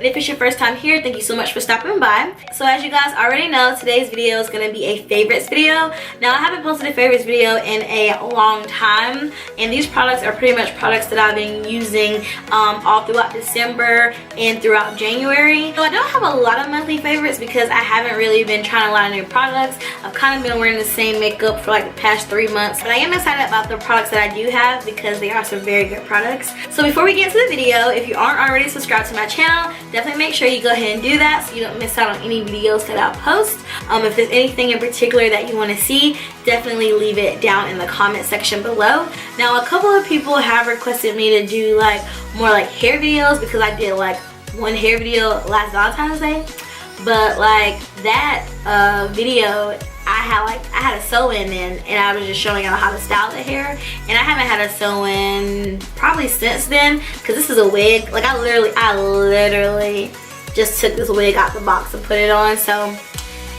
And if it's your first time here, thank you so much for stopping by. So as you guys already know, today's video is going to be a favorites video. Now I haven't posted a favorites video in a long time, and these products are pretty much products that I've been using all throughout December and throughout January. So I don't have a lot of monthly favorites because I haven't really been trying a lot of new products. I've kind of been wearing the same makeup for like the past 3 months, but I am excited about the products that I do have because they are some very good products. So before we get into the video, if you aren't already subscribed to my channel, definitely make sure you go ahead and do that so you don't miss out on any videos that I'll post. If there's anything in particular that you want to see, definitely leave it down in the comment section below. Now a couple of people have requested me to do like more like hair videos because I did like one hair video last Valentine's Day, but like that video I had a sew-in in, and I was just showing y'all how to style the hair, and I haven't had a sew-in probably since then because this is a wig. Like I literally just took this wig out the box and put it on, so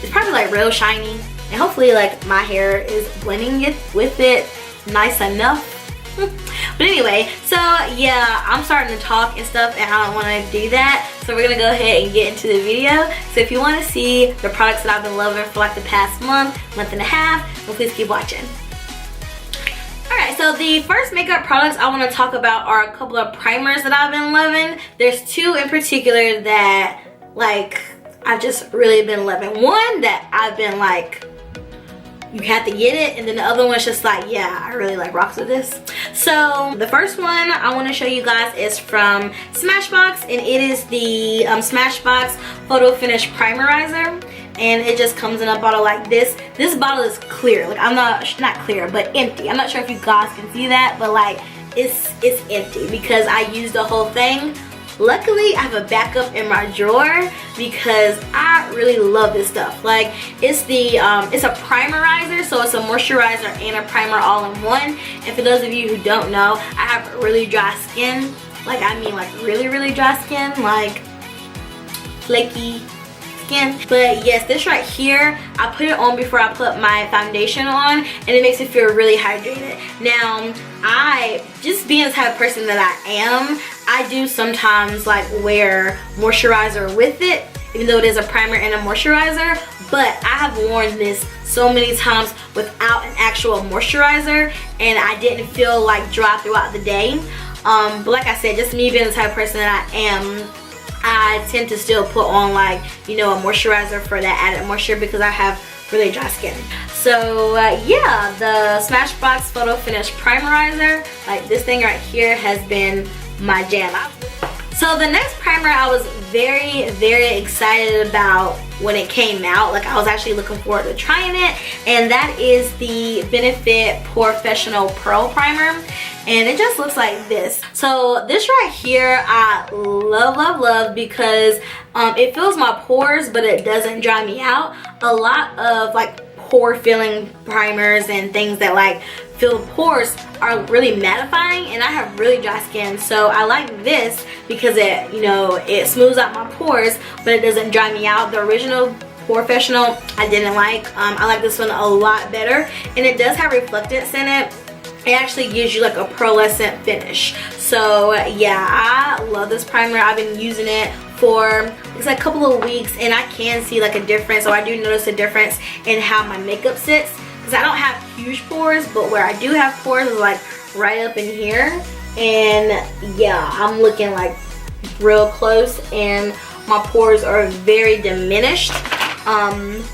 it's probably like real shiny, and hopefully like my hair is blending it with it nice enough. But anyway, so yeah, I'm starting to talk and stuff and I don't want to do that, so we're gonna go ahead and get into the video. So if you want to see the products that I've been loving for like the past month and a half, well, please keep watching. Alright, so the first makeup products I want to talk about are a couple of primers that I've been loving. There's two in particular that like I've just really been loving. One that I've been like, you have to get it, and then the other one's just like, yeah, I really like rocks with this. So the first one I want to show you guys is from Smashbox, and it is the Smashbox Photo Finish Primerizer, and it just comes in a bottle like this. This bottle is clear, like I'm not clear, but empty. I'm not sure if you guys can see that, but like it's empty because I used the whole thing. Luckily, I have a backup in my drawer because I really love this stuff. Like it's a primerizer, so it's a moisturizer and a primer all in one. And for those of you who don't know, I have really dry skin. Like I mean like really dry skin, like flaky skin. But yes, this right here, I put it on before I put my foundation on, and it makes me feel really hydrated. Now, I, just being the type of person that I am, I do sometimes like wear moisturizer with it, even though it is a primer and a moisturizer, but I have worn this so many times without an actual moisturizer, and I didn't feel like dry throughout the day. But like I said, just me being the type of person that I am, I tend to still put on like, you know, a moisturizer for that added moisture because I have really dry skin. So yeah, the Smashbox Photo Finish Primerizer, like this thing right here, has been my jam. So the next primer I was very excited about when it came out. Like I was actually looking forward to trying it, and that is the Benefit Porefessional Pearl Primer, and it just looks like this. So this right here I love because it fills my pores, but it doesn't dry me out. A lot of like pore filling primers and things that like fill pores are really mattifying, and I have really dry skin, so I like this because it, you know, it smooths out my pores, but it doesn't dry me out. The original Porefessional I didn't like. I like this one a lot better, and it does have reflectance in it. It actually gives you like a pearlescent finish. So yeah, I love this primer. I've been using it for it's like a couple of weeks, and I can see like a difference, or I do notice a difference in how my makeup sits, because I don't have huge pores, but where I do have pores is like right up in here. And yeah, I'm looking like real close, and my pores are very diminished.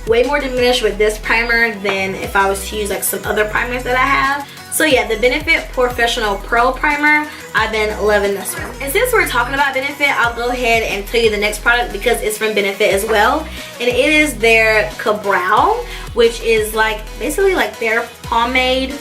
Way more diminished with this primer than if I was to use like some other primers that I have. So yeah, the Benefit Porefessional Pearl Primer, I've been loving this one. And since we're talking about Benefit, I'll go ahead and tell you the next product because it's from Benefit as well. And it is their Kabrow, which is like basically like their pomade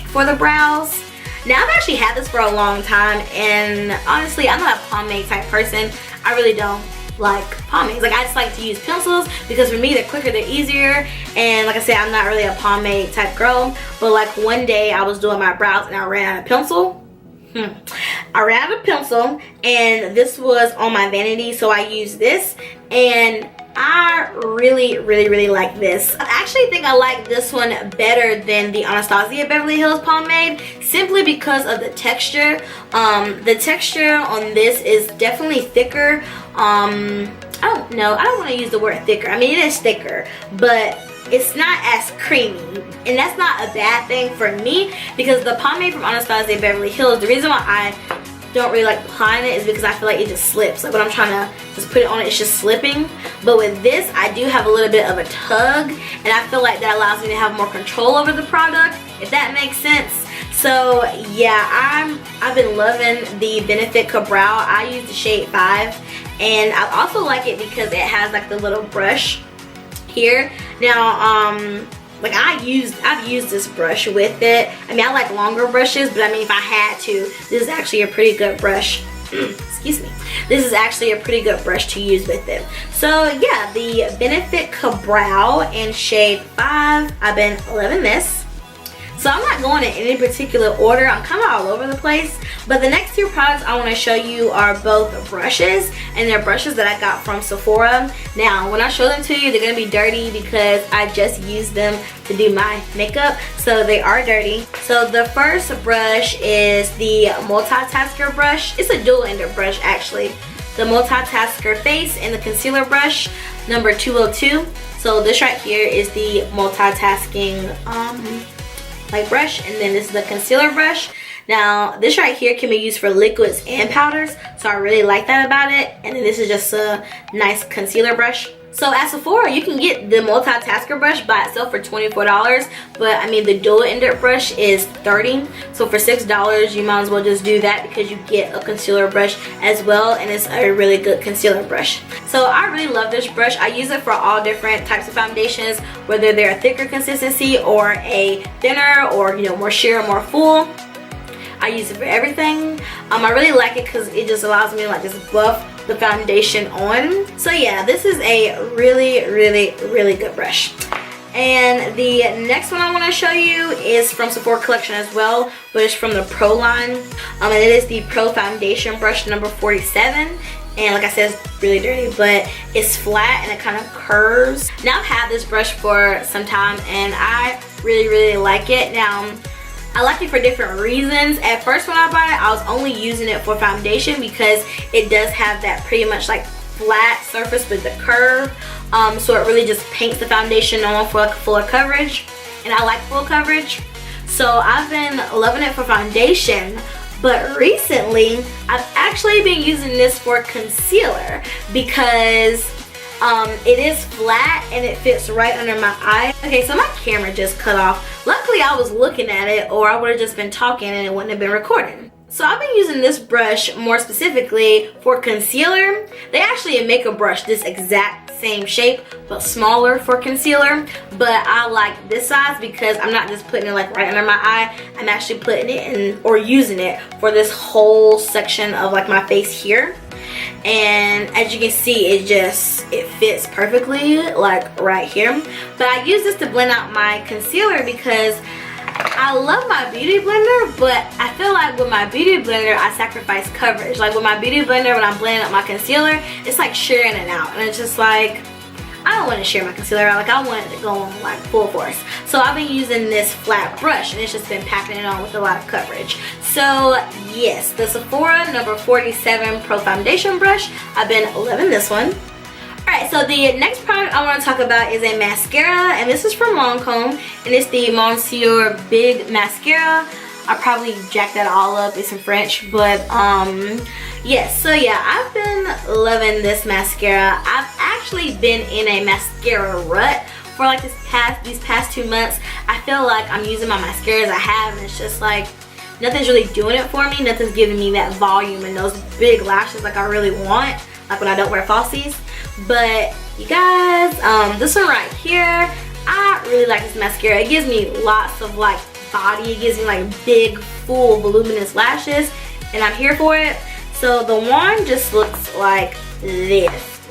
for the brows. Now I've actually had this for a long time, and honestly I'm not a pomade type person. I really don't like pomades. Like I just like to use pencils because for me they're quicker, they're easier, and like I said, I'm not really a pomade type girl. But like one day I was doing my brows and I ran out of pencil. I ran out of pencil, and this was on my vanity, so I used this, and I really like this. I actually think I like this one better than the Anastasia Beverly Hills pomade, simply because of the texture. The texture on this is definitely thicker. I don't know, I don't want to use the word thicker. I mean, it is thicker, but it's not as creamy, and that's not a bad thing for me, because the pomade from Anastasia Beverly Hills, the reason why I don't really like applying it is because I feel like it just slips. Like when I'm trying to just put it on, it's just slipping. But with this, I do have a little bit of a tug, and I feel like that allows me to have more control over the product, if that makes sense. So yeah, I've been loving the Benefit Kabrow. I use the shade 5, and I also like it because it has like the little brush here. Now like I've used this brush with it. I mean, I like longer brushes, but I mean, if I had to, this is actually a pretty good brush. Excuse me. This is actually a pretty good brush to use with it. So yeah, the Benefit Kabrow in shade 5. I've been loving this. So I'm not going in any particular order. I'm kind of all over the place. But the next two products I want to show you are both brushes, and they're brushes that I got from Sephora. Now, when I show them to you, they're going to be dirty because I just used them to do my makeup. So they are dirty. So the first brush is the Multitasker brush. It's a dual ender brush actually. The Multitasker face and the concealer brush, number 202. So this right here is the multitasking like brush, and then this is the concealer brush. Now this right here can be used for liquids and powders, so I really like that about it. And then this is just a nice concealer brush. So at Sephora, you can get the multitasker brush by itself for $24, but I mean the dual ender brush is $30. So for $6, you might as well just do that, because you get a concealer brush as well, and it's a really good concealer brush. So I really love this brush. I use it for all different types of foundations, whether they're a thicker consistency or a thinner, or you know, more sheer or more full. I use it for everything. I really like it because it just allows me to like just buff the foundation on. So yeah, this is a really good brush. And the next one I want to show you is from Sephora collection as well, but it's from the Pro line. And it is the Pro Foundation brush number 47. And like I said, it's really dirty, but it's flat and it kind of curves. Now I've had this brush for some time, and I really like it. Now I like it for different reasons. At first when I bought it, I was only using it for foundation because it does have that pretty much like flat surface with the curve. So it really just paints the foundation on for like fuller coverage, and I like full coverage. So I've been loving it for foundation. But recently, I've actually been using this for concealer because it is flat and it fits right under my eye. Okay, so my camera just cut off. Luckily, I was looking at it, or I would have just been talking and it wouldn't have been recording. So I've been using this brush more specifically for concealer. They actually make a brush this exact same shape but smaller for concealer, but I like this size because I'm not just putting it like right under my eye. I'm actually putting it in, or using it for this whole section of like my face here. And as you can see, it fits perfectly like right here. But I use this to blend out my concealer because I love my beauty blender, but I feel like with my beauty blender I sacrifice coverage. Like with my beauty blender, when I'm blending up my concealer, it's like shearing it out, and it's just like, I don't want to shear my concealer out. Like I want it to go on like full force. So I've been using this flat brush, and it's just been packing it on with a lot of coverage. So yes, the Sephora number 47 Pro Foundation brush. I've been loving this one. Alright, so the next product I want to talk about is a mascara, and this is from Lancome, and it's the Monsieur Big Mascara. I probably jacked that all up, it's in French, but yes, so yeah, I've been loving this mascara. I've actually been in a mascara rut for like these past 2 months. I feel like I'm using my mascaras I have, and it's just like nothing's really doing it for me. Nothing's giving me that volume and those big lashes like I really want, like when I don't wear falsies. But you guys, this one right here, I really like this mascara. It gives me lots of like body. It gives me like big, full, voluminous lashes, and I'm here for it. So the wand just looks like this.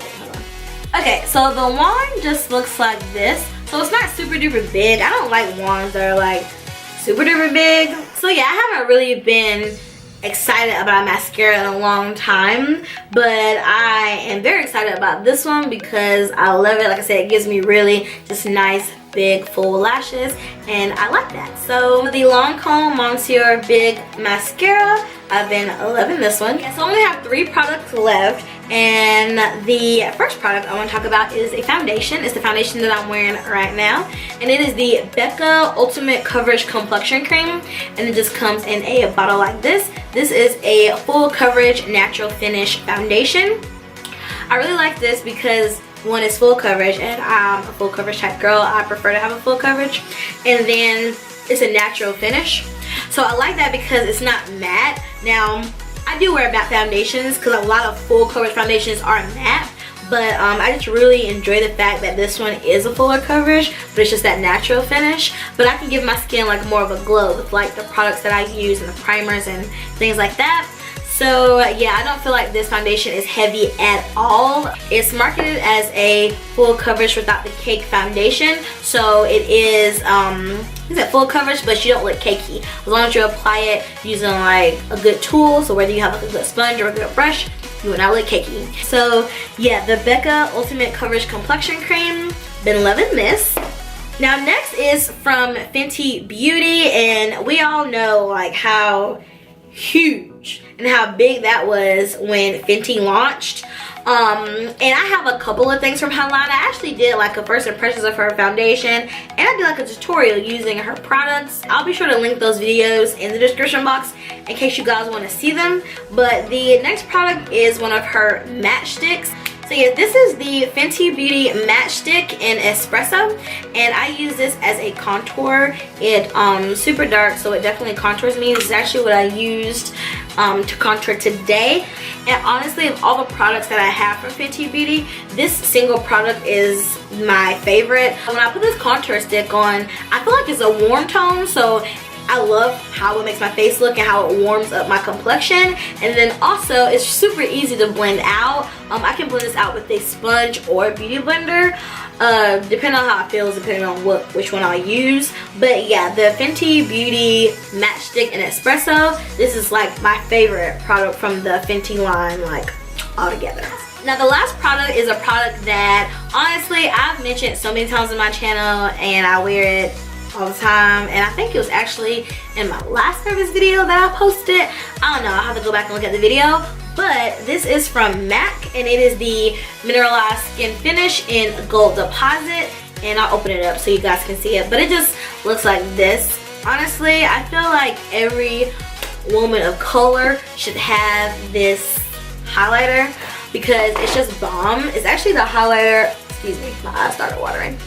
Okay, so the wand just looks like this. So it's not super duper big. I don't like wands that are like super duper big. So yeah, I haven't really been excited about a mascara in a long time, but I am very excited about this one because I love it. Like I said, it gives me really just nice big full lashes, and I like that. So the Lancome Monsieur Big Mascara, I've been loving this one. So I only have 3 products left, and the first product I want to talk about is a foundation. It's the foundation that I'm wearing right now, and it is the Becca Ultimate Coverage Complexion Cream, and it just comes in a bottle like this. This is a full coverage natural finish foundation. I really like this because one is full coverage, and I'm a full coverage type girl. I prefer to have a full coverage, and then it's a natural finish. So I like that because it's not matte. Now I do wear matte foundations because a lot of full coverage foundations are matte, but I just really enjoy the fact that this one is a fuller coverage, but it's just that natural finish. But I can give my skin like more of a glow with like the products that I use and the primers and things like that. So yeah, I don't feel like this foundation is heavy at all. It's marketed as a full coverage without the cake foundation. So it is, full coverage, but you don't look cakey. As long as you apply it using like a good tool, so whether you have like a good sponge or a good brush, you will not look cakey. So yeah, the Becca Ultimate Coverage Complexion Cream, been loving this. Now next is from Fenty Beauty, and we all know like how huge and how big that was when Fenty launched. And I have a couple of things from her line. I actually did like a first impressions of her foundation, and I did like a tutorial using her products. I'll be sure to link those videos in the description box in case you guys want to see them. But the next product is one of her matchsticks. So yeah, this is the Fenty Beauty Matchstick in Espresso, and I use this as a contour. It's super dark, so it definitely contours me. This is actually what I used to contour today. And honestly, of all the products that I have from Fenty Beauty, this single product is my favorite. When I put this contour stick on, I feel like it's a warm tone, so I love how it makes my face look and how it warms up my complexion. And then also, it's super easy to blend out. I can blend this out with a sponge or a beauty blender, depending on how it feels, depending on which one I'll use. But yeah, the Fenty Beauty Matchstick in Espresso, this is like my favorite product from the Fenty line, like altogether. Now the last product is a product that honestly I've mentioned so many times on my channel, and I wear it all the time, and I think it was actually in my last service video that I posted. I don't know, I'll have to go back and look at the video. But this is from MAC, and it is the Mineralized Skin Finish in Gold Deposit, and I'll open it up so you guys can see it. But it just looks like this. Honestly, I feel like every woman of color should have this highlighter because it's just bomb. It's actually the highlighter, excuse me, my eyes started watering.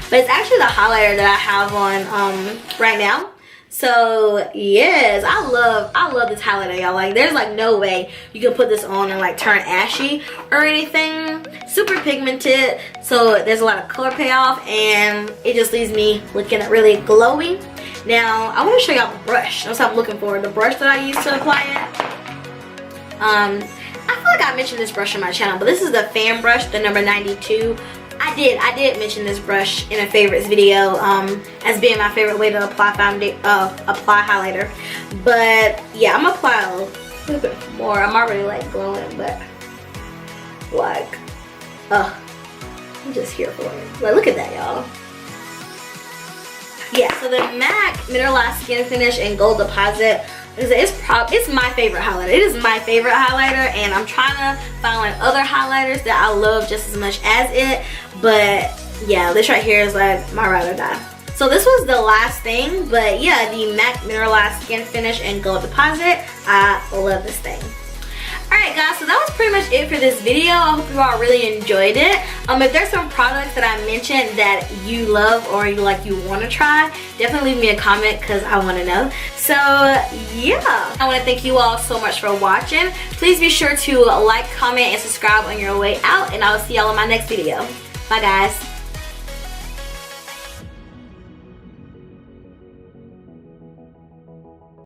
But it's actually the highlighter that I have on right now. So yes, I love this highlighter, y'all. Like there's like no way you can put this on and like turn ashy or anything. Super pigmented, so there's a lot of color payoff, and it just leaves me looking really glowy. Now I want to show y'all the brush. That's what I'm looking for, the brush that I use to apply it. I feel like I mentioned this brush on my channel, but this is the fan brush, the number 92. I did mention this brush in a favorites video as being my favorite way to apply apply highlighter. But yeah, I'm gonna apply a little bit more. I'm already like glowing, but like, I'm just here for it. Like, look at that, y'all. Yeah, so the MAC Mineralized Skin Finish in Gold Deposit, it's my favorite highlighter. It is my favorite highlighter, and I'm trying to find like other highlighters that I love just as much as it. But yeah, this right here is like my ride or die. So this was the last thing, but yeah, the MAC Mineralized Skin Finish and Gold Deposit. I love this thing. Alright guys, so that was pretty much it for this video. I hope you all really enjoyed it. If there's some products that I mentioned that you love or you want to try, definitely leave me a comment because I want to know. So yeah, I want to thank you all so much for watching. Please be sure to like, comment, and subscribe on your way out, and I'll see y'all in my next video. Bye guys.